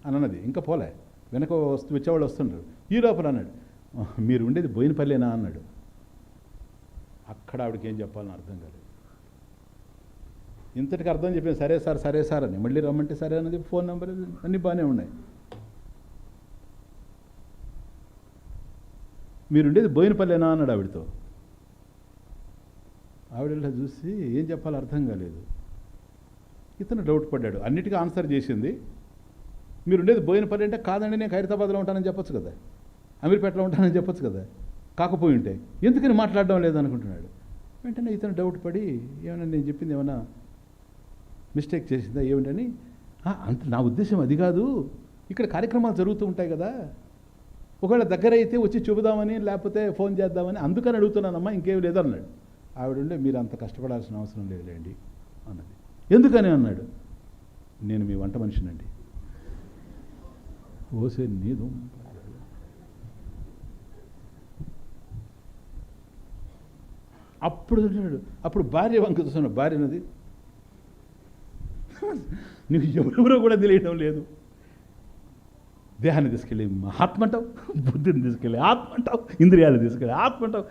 అని అన్నది. ఇంకా పోలే, వెనక వచ్చేవాళ్ళు వస్తుండ్రు. ఈ లోపల అన్నాడు, మీరు ఉండేది బోయినపల్లేనా అన్నాడు. అక్కడ ఆవిడకి ఏం చెప్పాలని అర్థం కాలేదు. ఇంతటికి అర్థం చెప్పాను, సరే సార్ అని. మళ్ళీ రమ్మంటే సరే అన్నది. ఫోన్ నెంబర్ అన్నీ బాగానే ఉన్నాయి. మీరుండేది బోయినపల్లేనా అన్నాడు ఆవిడతో. ఆవిడ ఇలా చూసి ఏం చెప్పాలో అర్థం కాలేదు. ఇతను డౌట్ పడ్డాడు. అన్నిటికీ ఆన్సర్ చేసింది. మీరుండేది బోయినపల్లి అంటే, కాదండి నేను ఖైరతాబాద్లో ఉంటానని చెప్పొచ్చు కదా, అమీర్పేటలో ఉంటానని చెప్పొచ్చు కదా, కాకపోయి ఉంటే ఎందుకని మాట్లాడడం లేదనుకుంటున్నాడు. వెంటనే ఇతను డౌట్ పడి, ఏమన్నా నేను చెప్పింది ఏమన్నా మిస్టేక్ చేసిందా ఏమిటని. అంత నా ఉద్దేశం అది కాదు, ఇక్కడ కార్యక్రమాలు జరుగుతూ ఉంటాయి కదా, ఒకవేళ దగ్గర అయితే వచ్చి చూపుదామని, లేకపోతే ఫోన్ చేద్దామని, అందుకని అడుగుతున్నానమ్మా, ఇంకేం లేదన్నాడు. ఆవిడుండే, మీరు అంత కష్టపడాల్సిన అవసరం లేదులేండి అన్నది. ఎందుకని అన్నాడు. నేను మీ వంట మనిషినండి. ఓసే నీదు. అప్పుడు భార్య వంక చూస్తున్నాడు. భార్య అన్నది, నీకు ఎవరెవరో కూడా తెలియడం లేదు. దేహాన్ని తీసుకెళ్ళి ఆత్మ అంటావు, బుద్ధిని తీసుకెళ్ళి ఆత్మ అంటావు, ఇంద్రియాలు తీసుకెళ్ళి ఆత్మ అంటావు.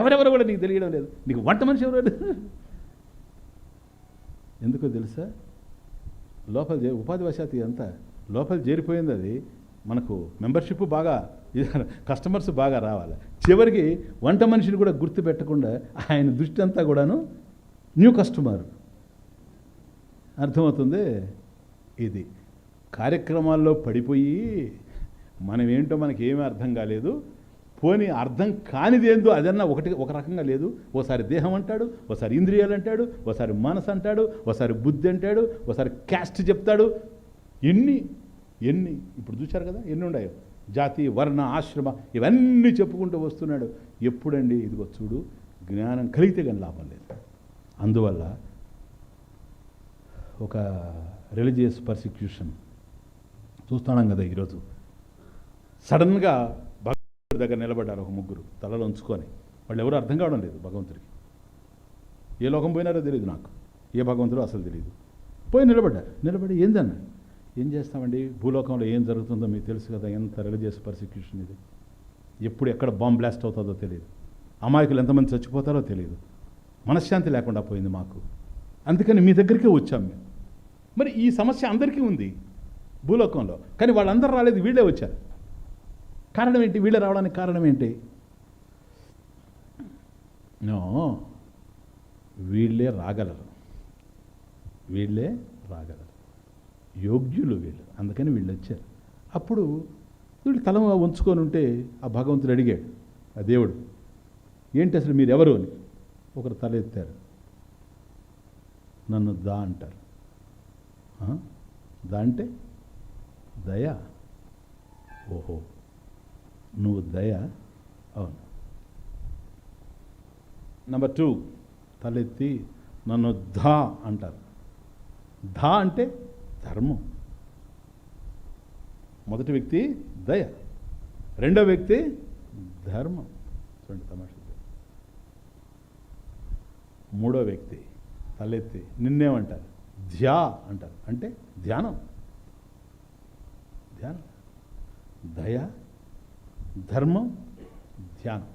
ఎవరెవరో కూడా నీకు తెలియడం లేదు. నీకు వంట మనిషి ఎవరు? ఎందుకో తెలుసా, లోపల ఉపాధి వశాతి అంతా లోపల చేరిపోయింది. అది మనకు మెంబర్షిప్ బాగా, కస్టమర్స్ బాగా రావాలి. చివరికి వంట మనిషిని కూడా గుర్తుపెట్టకుండా ఆయన దృష్టి అంతా కూడాను న్యూ కస్టమర్. అర్థమవుతుంది. ఇది కార్యక్రమాల్లో పడిపోయి మనం ఏంటో మనకి ఏమీ అర్థం కాలేదు. పోనీ అర్థం కానిదేందో అదన్నా ఒక రకంగా లేదు. ఓసారి దేహం అంటాడు, ఓసారి ఇంద్రియాలు అంటాడు, ఓసారి మనసు అంటాడు, ఓసారి బుద్ధి అంటాడు, ఓసారి క్యాస్ట్ చెప్తాడు. ఎన్ని ఇప్పుడు చూశారు కదా, ఎన్ని ఉన్నాయో. జాతి, వర్ణ, ఆశ్రమ ఇవన్నీ చెప్పుకుంటూ వస్తున్నాడు. ఎప్పుడండి ఇదిగో చూడు, జ్ఞానం కలిగితే కానీ లాభం లేదు. అందువల్ల ఒక రిలీజియస్ పర్సిక్యూషన్ చూస్తున్నాం కదా ఈరోజు. సడన్గా భగవంతుడి దగ్గర నిలబడ్డారు ఒక ముగ్గురు, తలలో ఉంచుకొని. వాళ్ళు ఎవరు అర్థం కావడం లేదు భగవంతుడికి. ఏ లోకం పోయినారో తెలియదు నాకు, ఏ భగవంతుడో అసలు తెలియదు. పోయి నిలబడి ఏందన్నా, ఏం చేస్తామండి, భూలోకంలో ఏం జరుగుతుందో మీకు తెలుసు కదా, ఎంత రిలీజియస్ పర్సిక్యూషన్ ఇది. ఎప్పుడు ఎక్కడ బాంబ్ బ్లాస్ట్ అవుతుందో తెలియదు, అమాయకులు ఎంతమంది చచ్చిపోతారో తెలియదు. మనశ్శాంతి లేకుండా పోయింది మాకు. అందుకని మీ దగ్గరికే వచ్చాం మేము. మరి ఈ సమస్య అందరికీ ఉంది భూలోకంలో, కానీ వాళ్ళందరూ రాలేదు, వీళ్ళే వచ్చారు. కారణం ఏంటి? వీళ్ళే రావడానికి కారణం ఏంటి? వీళ్ళే రాగలరు, యోగ్యులు వీళ్ళు, అందుకని వీళ్ళు వచ్చారు. అప్పుడు వీళ్ళు తల ఉంచుకొని ఉంటే ఆ భగవంతుడు అడిగాడు, ఆ దేవుడు, ఏంటి అసలు మీరు ఎవరు అని. ఒకరు తల ఎత్తారు. నన్ను దా అంటారు. దా అంటే దయ. ఓహో, నువ్వు దయ? అవును. నెంబర్ 2 తలెత్తి నన్ను ధా అంటారు. ధా అంటే ధర్మం. మొదటి వ్యక్తి దయ, రెండో వ్యక్తి ధర్మం. చూడండి తమాషా. మూడో వ్యక్తి తలెత్తి నిన్నేమంటారు? ధ్యా అంటారు. అంటే ధ్యానం. దయ, ధర్మం, ధ్యానం.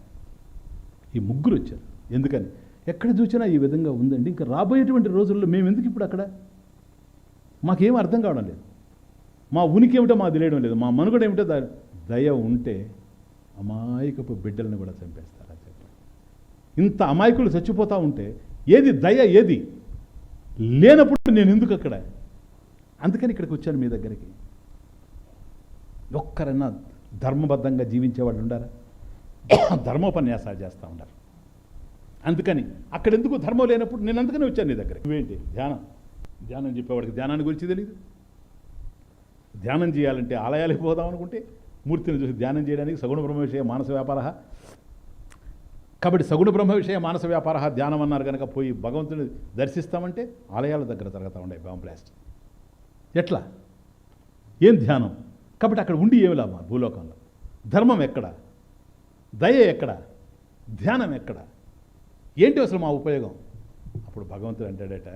ఈ ముగ్గురు వచ్చారు. ఎందుకని? ఎక్కడ చూసినా ఈ విధంగా ఉందండి. ఇంకా రాబోయేటువంటి రోజుల్లో మేము ఎందుకు ఇప్పుడు అక్కడ? మాకేం అర్థం కావడం లేదు. మా ఉనికి ఏమిటో మాకు తెలియడం లేదు. మా మనుగడ ఏమిటో దయ ఉంటే అమాయకపు బిడ్డలను కూడా చంపేస్తారా చెప్పండి. ఇంత అమాయకులు చచ్చిపోతూ ఉంటే ఏది దయ, ఏది లేనప్పుడు నేను ఎందుకు అక్కడ? అందుకని ఇక్కడికి వచ్చాను మీ దగ్గరికి. ఒక్కరన్నా ధర్మబద్ధంగా జీవించేవాళ్ళు ఉండారా? ధర్మోపన్యాసాలు చేస్తూ ఉండారు. అందుకని అక్కడెందుకు ధర్మం లేనప్పుడు నేను అందుకనే వచ్చాను నీ దగ్గర. నువ్వేంటి? ధ్యానం చెప్పేవాడికి ధ్యానాన్ని గురించి తెలియదు. ధ్యానం చేయాలంటే ఆలయాలకు పోదాం అనుకుంటే మూర్తిని చూసి ధ్యానం చేయడానికి సగుణ బ్రహ్మ విషయ మానస వ్యాపార. కాబట్టి సగుణ బ్రహ్మ విషయ మానస వ్యాపార ధ్యానం అన్నారు కనుక పోయి భగవంతుని దర్శిస్తామంటే ఆలయాల దగ్గర జరుగుతూ ఉండే బాంబ్ బ్లాస్ట్. ఎట్లా? ఏం ధ్యానం? కాబట్టి అక్కడ ఉండి ఏమి లాభం? భూలోకంలో ధర్మం ఎక్కడ? దయ ఎక్కడ? ధ్యానం ఎక్కడ? ఏంటి అసలు మా ఉపయోగం? అప్పుడు భగవంతుడు అంటాడట,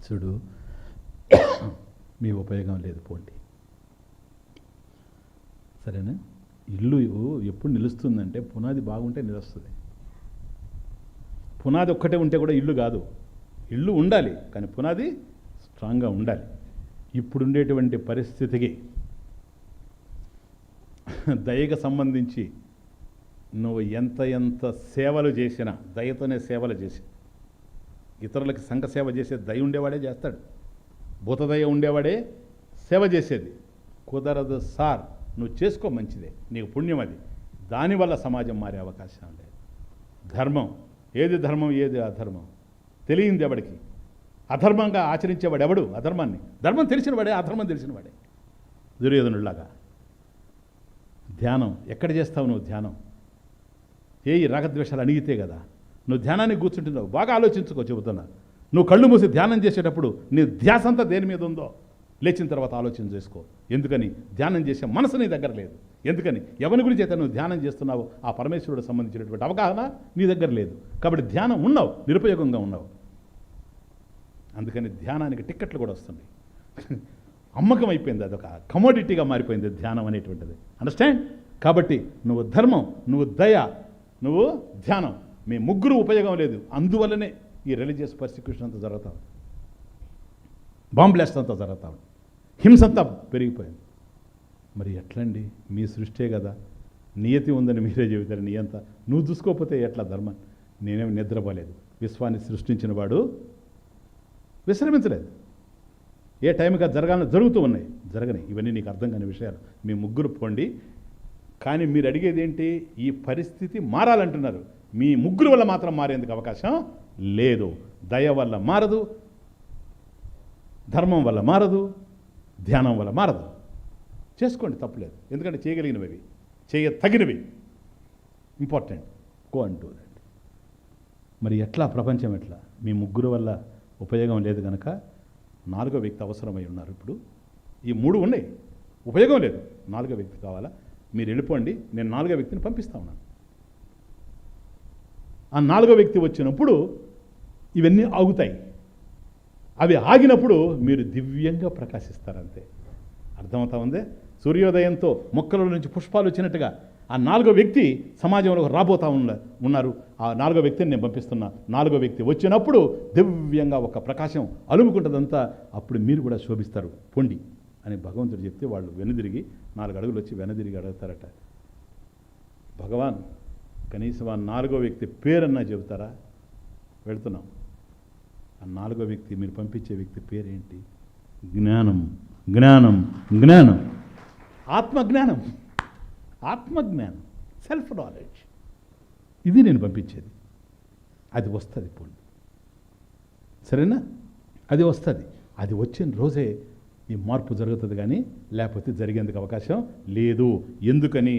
చూడు, మీ ఉపయోగం లేదు, పోండి. సరేనా? ఇల్లు ఎప్పుడు నిలుస్తుందంటే పునాది బాగుంటే నిలుస్తుంది. పునాది ఒక్కటే ఉంటే కూడా ఇల్లు కాదు. ఇల్లు ఉండాలి, కానీ పునాది స్ట్రాంగ్గా ఉండాలి. ఇప్పుడుండేటువంటి పరిస్థితికి దయకు సంబంధించి నువ్వు ఎంత సేవలు చేసినా, దయతోనే సేవలు చేసి ఇతరులకి సంఘ సేవ చేసే దయ ఉండేవాడే చేస్తాడు. భూతదయ ఉండేవాడే సేవ చేసేది. కుదరదు సార్, నువ్వు చేసుకో, మంచిదే, నీకు పుణ్యం అది. దానివల్ల సమాజం మారే అవకాశం లేదు. ధర్మం, ఏది ధర్మం ఏది అధర్మం తెలియంది ఎవడికి. అధర్మంగా ఆచరించేవాడు ఎవడు అధర్మాన్ని? ధర్మం తెలిసినవాడే, అధర్మం తెలిసినవాడే. దుర్యోధనుడిలాగా. ధ్యానం ఎక్కడ చేస్తావు నువ్వు? ధ్యానం ఈ రాగద్వేషాలు అణిగితే కదా. నువ్వు ధ్యానానికి కూర్చుంటున్నావు. బాగా ఆలోచించుకో, చెబుతున్నా. నువ్వు కళ్ళు మూసి ధ్యానం చేసేటప్పుడు నీ ధ్యాస అంతా దేని మీద ఉందో లేచిన తర్వాత ఆలోచన చేసుకో. ఎందుకని? ధ్యానం చేసే మనసు నీ దగ్గర లేదు. ఎందుకని? ఎవరి గురించి అయితే నువ్వు ధ్యానం చేస్తున్నావు ఆ పరమేశ్వరుడు సంబంధించినటువంటి అవగాహన నీ దగ్గర లేదు. కాబట్టి ధ్యానం ఉన్నావు, నిరుపయోగంగా ఉన్నావు. అందుకని ధ్యానానికి టిక్కెట్లు కూడా వస్తుంది. అమ్మకం అయిపోయింది, అదొక కమోడిటీగా మారిపోయింది ధ్యానం అనేటువంటిది. అండర్స్టాండ్? కాబట్టి నువ్వు ధర్మం, నువ్వు దయ, నువ్వు ధ్యానం, మీ ముగ్గురు ఉపయోగం లేదు. అందువల్లనే ఈ రిలీజియస్ పర్సిక్యూషన్ అంతా జరుగుతాం, బాంబ్ బ్లాస్ట్ అంతా జరుగుతాం, హింస అంతా పెరిగిపోయింది. మరి ఎట్లండి? మీ సృష్టే కదా, నియతి ఉందని మీరే చెబుతారు. నియంత నువ్వు చూసుకోకపోతే ఎట్లా ధర్మం? నేనేమి నిద్రపోలేదు. విశ్వాన్ని సృష్టించిన వాడు విశ్రమించలేదు. ఏ టైంకి అది జరగాలని జరుగుతూ ఉన్నాయి, జరగని. ఇవన్నీ నీకు అర్థం కాని విషయాలు. మీ ముగ్గురు పోండి. కానీ మీరు అడిగేది ఏంటి? ఈ పరిస్థితి మారాలంటున్నారు. మీ ముగ్గురు వల్ల మాత్రం మారేందుకు అవకాశం లేదు. దయ వల్ల మారదు, ధర్మం వల్ల మారదు, ధ్యానం వల్ల మారదు. చేసుకోండి, తప్పులేదు. ఎందుకంటే చేయగలిగినవి, చేయతగినవి, important. Go and do that. మరి ఎట్లా? ప్రపంచం ఎట్లా? మీ ముగ్గురు వల్ల ఉపయోగం లేదు కనుక 4వ వ్యక్తి అవసరమై ఉన్నారు. ఇప్పుడు ఈ 3 ఉన్నాయి, ఉపయోగం లేదు. 4వ వ్యక్తి కావాలా? మీరు వెళ్ళిపోండి, నేను 4వ వ్యక్తిని పంపిస్తా ఉన్నాను. ఆ 4వ వ్యక్తి వచ్చినప్పుడు ఇవన్నీ ఆగుతాయి. అవి ఆగినప్పుడు మీరు దివ్యంగా ప్రకాశిస్తారంతే. అర్థమవుతా ఉందే? సూర్యోదయంతో మొక్కల నుంచి పుష్పాలు వచ్చినట్టుగా ఆ 4వ వ్యక్తి సమాజంలో రాబోతా ఉన్నారు. ఆ 4వ వ్యక్తిని నేను పంపిస్తున్నా. 4వ వ్యక్తి వచ్చినప్పుడు దివ్యంగా ఒక ప్రకాశం అలుముకుంటుందంతా. అప్పుడు మీరు కూడా శోభిస్తారు, పొండి అని భగవంతుడు చెప్తే వాళ్ళు వెనుదిరిగి 4 అడుగులు వచ్చి వెనుదిరిగి అడుగుతారట. భగవాన్, కనీసం ఆ 4వ వ్యక్తి పేరన్నా చెబుతారా? వెళుతున్నాం. ఆ 4వ వ్యక్తి, మీరు పంపించే వ్యక్తి పేరేంటి? జ్ఞానం, జ్ఞానం, జ్ఞానం, ఆత్మజ్ఞానం, ఆత్మజ్ఞానం, సెల్ఫ్ నాలెడ్జ్. ఇది నేను పంపించేది. అది వస్తుంది పోండి, సరేనా? అది వస్తుంది. అది వచ్చిన రోజే ఈ మార్పు జరుగుతుంది, కానీ లేకపోతే జరిగేందుకు అవకాశం లేదు. ఎందుకని?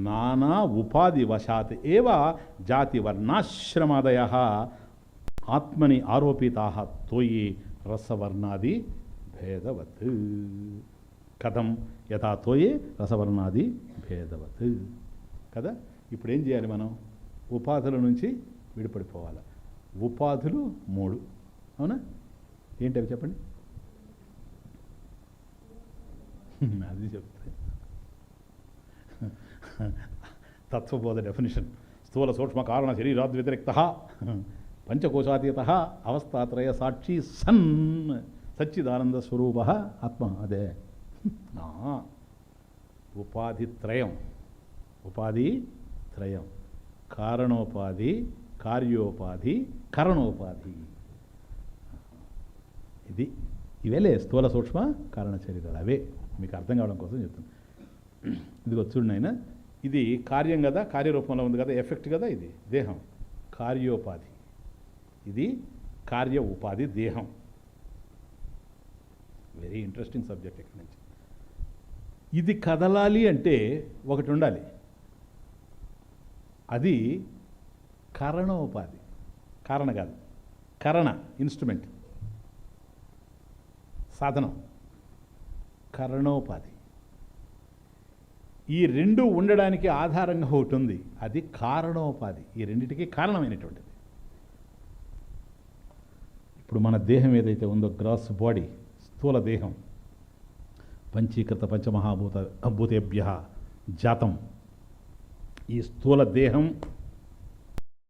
నానా ఉపాధి వశాత్ ఏవ జాతి వర్ణాశ్రమాదయ ఆత్మని ఆరోపితా తోయి రసవర్ణాది భేదవత్. కథం యథా తోయే రసవర్ణాది భేదవత్ కదా. ఇప్పుడు ఏం చేయాలి మనం? ఉపాధుల నుంచి విడిపడిపోవాలి. ఉపాధులు 3, అవునా? ఏంటి అవి చెప్పండి? అది చెప్తే తత్వబోధ డెఫినిషన్. స్థూల సూక్ష్మ కారణ శరీరాద్ వ్యతిరిక్త పంచకోశాతీత అవస్థాత్రయ సాక్షి సన్ సచ్చిదానంద స్వరూప ఆత్మ. అదే ఉపాధిత్రయం. ఉపాధిత్రయం: కారణోపాధి, కార్యోపాధి, కరణోపాధి. ఇవేలే స్థూల సూక్ష్మ కారణ శరీరాలు. అవే మీకు అర్థం కావడం కోసం చెప్తాను. ఇదిగో చూడండి ఆయన, ఇది కార్యం కదా, కార్యరూపంలో ఉంది కదా, ఎఫెక్ట్ కదా. ఇది దేహం, కార్యోపాధి. ఇది కార్య ఉపాధి, దేహం. Very interesting subject. ఇక్కడ నుంచి ఇది కదలాలి అంటే ఒకటి ఉండాలి. అది కరణోపాధి. కారణ కాదు, కరణ ఇన్స్ట్రుమెంట్, సాధనం. కరణోపాధి. ఈ 2 ఉండడానికి ఆధారంగా ఒకటి ఉంది, అది కారణోపాధి. ఈ రెండింటికి కారణమైనటువంటిది. ఇప్పుడు మన దేహం ఏదైతే ఉందో, గ్రాస్ బాడీ, స్థూల దేహం, పంచీకృత భూతేభ్య జాతం. ఈ స్థూల దేహం